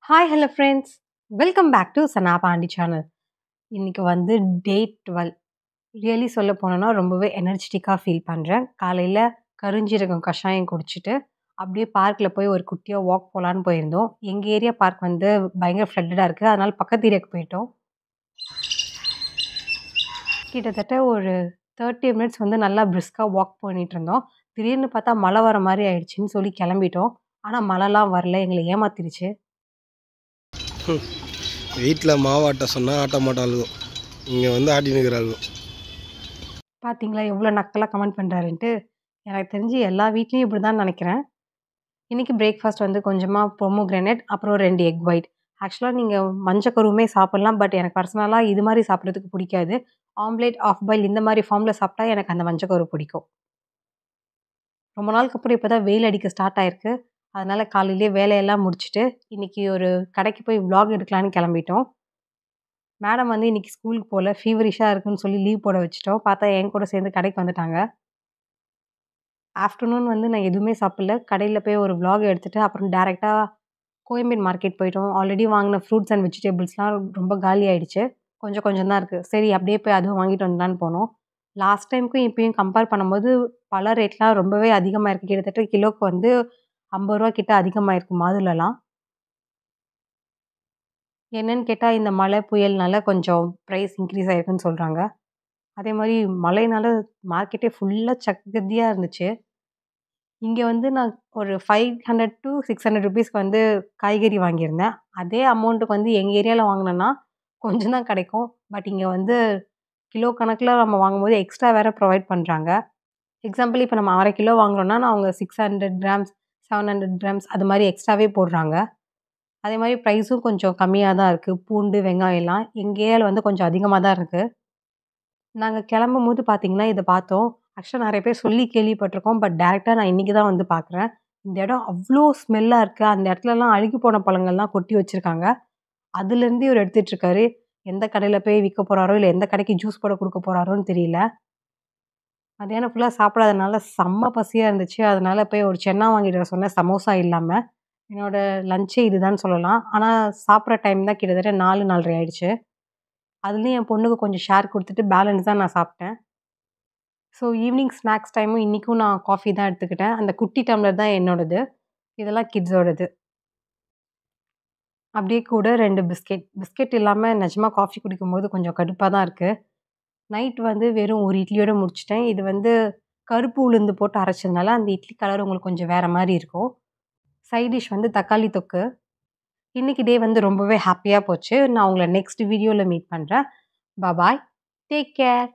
Hi hello friends, welcome back to Sana Pandi channel. இன்னைக்கு வந்து டே 12. Really சொல்ல போனோன்னா ரொம்பவே எனர்ஜெட்டிக்காக ஃபீல் பண்ணுறேன். காலையில் கருஞ்சீரகம் கஷாயம் குடிச்சிட்டு அப்படியே பார்க்கில் போய் ஒரு குட்டியாக வாக் போகலான்னு போயிருந்தோம். எங்கள் ஏரியா பார்க் வந்து பயங்கர ஃப்ளட்டடாக இருக்குது, அதனால் பக்கத்து ஏரியாவுக்கு போயிட்டோம். கிட்டத்தட்ட ஒரு 30 மினிட்ஸ் வந்து நல்லா பிரிஸ்காக வாக் பண்ணிட்டு இருந்தோம். திடீர்னு பார்த்தா மழை வர மாதிரி ஆயிடுச்சுன்னு சொல்லி கிளம்பிட்டோம். ஆனால் மழைலாம் வரல, எங்களை ஏமாத்திருச்சு. வீட்டில் மாவாட்ட சொன்னால் ஆட்ட மாட்டாளுங்க, இங்கே வந்து ஆட்டினுக்கிறாளுங்க. பார்த்தீங்களா எவ்வளோ நக்கலாக கமெண்ட் பண்ணுறாருன்ட்டு. எனக்கு தெரிஞ்சு எல்லா வீட்லேயும் இப்படி தான் நினைக்கிறேன். இன்றைக்கி பிரேக்ஃபாஸ்ட் வந்து கொஞ்சமாக பொமோகிரானேட் அப்புறம் 2 எக் ஒயிட். ஆக்சுவலாக நீங்கள் மஞ்சக்கருவுமே சாப்பிட்லாம், பட் எனக்கு பர்சனலாக இது மாதிரி சாப்பிட்றதுக்கு பிடிக்காது. ஆம்லேட், ஆஃப் பாயில் இந்த மாதிரி ஃபார்மில் சாப்பிட்டா எனக்கு அந்த மஞ்சக்கரு பிடிக்கும். ரொம்ப நாளுக்கு அப்புறம் இப்போ தான் வெயில் அடிக்க ஸ்டார்ட் ஆயிருக்கு. அதனால் காலையிலேயே வேலையெல்லாம் முடிச்சுட்டு இன்றைக்கி ஒரு கடைக்கு போய் vlog எடுக்கலான்னு கிளம்பிட்டோம். மேடம் வந்து இன்றைக்கி ஸ்கூலுக்கு போகல, ஃபீவரிஷாக இருக்குன்னு சொல்லி லீவ் போட வச்சுட்டோம். பார்த்தா என் கூட சேர்ந்து கடைக்கு வந்துட்டாங்க. ஆஃப்டர்நூன் வந்து நான் எதுவுமே சாப்பிடல. கடையில் போய் ஒரு vlog எடுத்துட்டு அப்புறம் டேரெக்டாக கோயம்பேடு மார்க்கெட் போயிட்டோம். ஆல்ரெடி வாங்கின ஃப்ரூட்ஸ் அண்ட் வெஜிடபிள்ஸ்லாம் ரொம்ப காலி ஆயிடுச்சு. கொஞ்சம் கொஞ்சம் தான் இருக்குது. சரி அப்படியே போய் அதுவும் வாங்கிட்டு வந்துடலான்னு போனோம். லாஸ்ட் டைமுக்கும் இப்பயும் கம்பேர் பண்ணும்போது பழ ரேட்லாம் ரொம்பவே அதிகமாக இருக்குது. கிட்டத்தட்ட கிலோவுக்கு வந்து ரூ. 50 கிட்ட அதிகமாக இருக்குது மாதுளலாம். என்னன்னு கேட்டால் இந்த மழை புயல்னால கொஞ்சம் ப்ரைஸ் இன்க்ரீஸ் ஆயிருக்குன்னு சொல்கிறாங்க. அதே மாதிரி மழைனால மார்க்கெட்டே ஃபுல்லாக சக்ககத்தியாக இருந்துச்சு. இங்கே வந்து நான் ஒரு 500 to 600 ருபீஸ்க்கு வந்து காய்கறி வாங்கியிருந்தேன். அதே அமௌண்ட்டுக்கு வந்து எங்கள் ஏரியாவில் வாங்கினேன்னா கொஞ்சம் தான் கிடைக்கும். பட் இங்கே வந்து கிலோ கணக்கில் நம்ம வாங்கும்போது எக்ஸ்ட்ரா வேறு ப்ரொவைட் பண்ணுறாங்க. எக்ஸாம்பிள் இப்போ நம்ம 1/2 கிலோ வாங்குறோம்னா அவங்க 600 கிராம்ஸ் 700 கிராம்ஸ் அது மாதிரி எக்ஸ்ட்ராவே போடுறாங்க. அதே மாதிரி ப்ரைஸும் கொஞ்சம் கம்மியாக தான் இருக்குது. பூண்டு, வெங்காயம்லாம் எங்கள் ஏரியாவில் வந்து கொஞ்சம் அதிகமாக தான் இருக்குது. நாங்கள் கிளம்பும்போது பார்த்தீங்கன்னா இதை பார்த்தோம். ஆக்சுவலாக நிறைய பேர் சொல்லி கேள்விப்பட்டிருக்கோம். பட் டேரெக்டாக நான் இன்றைக்கி தான் வந்து பார்க்குறேன். இந்த இடம் அவ்வளோ ஸ்மெல்லாக இருக்குது. அந்த இடத்துலலாம் அழுகி போன பழங்கள்லாம் கொட்டி வச்சுருக்காங்க. அதுலேருந்து இவர் எடுத்துகிட்ருக்காரு. எந்த கடையில் போய் விற்க போகிறாரோ, இல்லை எந்த கடைக்கு ஜூஸ் போட கொடுக்க போகிறாரோன்னு தெரியல. மதியானம் ஃபுல்லாக சாப்பிடாதனால செம்ம பசியாக இருந்துச்சு. அதனால போய் ஒரு சென்னா வாங்கிட்டு வர சொன்னேன், சமோசா இல்லாம. என்னோட லஞ்சே இதுதான்னு சொல்லலாம். ஆனால் சாப்பிட்ற டைம் தான் கிட்டத்தட்ட 4, 4:30 ஆயிடுச்சு. அதுலேயும் என் பொண்ணுக்கு கொஞ்சம் ஷேர் கொடுத்துட்டு பேலன்ஸ் தான் நான் சாப்பிட்டேன். ஸோ ஈவினிங் ஸ்நாக்ஸ் டைமும் இன்றைக்கும் நான் காஃபி தான் எடுத்துக்கிட்டேன். அந்த குட்டி டம்ளர் தான் என்னோடது. இதெல்லாம் கிட்ஸோடது. அப்படியே கூட 2 பிஸ்கெட். பிஸ்கெட் இல்லாம நிஜமா காஃபி குடிக்கும்போது கொஞ்சம் கடுப்பா தான் இருக்கு. நைட் வந்து வெறும் ஒரு இட்லியோட முடிச்சுட்டேன். இது வந்து கருப்பு உளுந்து போட்டு அரைச்சதுனால அந்த இட்லி கலர் உங்களுக்கு கொஞ்சம் வேற மாரி இருக்கும். சைட் டிஷ் வந்து தக்காளி தொக்கு. இன்னைக்கு டே வந்து ரொம்பவே ஹேப்பியா போச்சு. நான் உங்கள நெக்ஸ்ட் வீடியோல மீட் பண்றேன். பாய். Take care.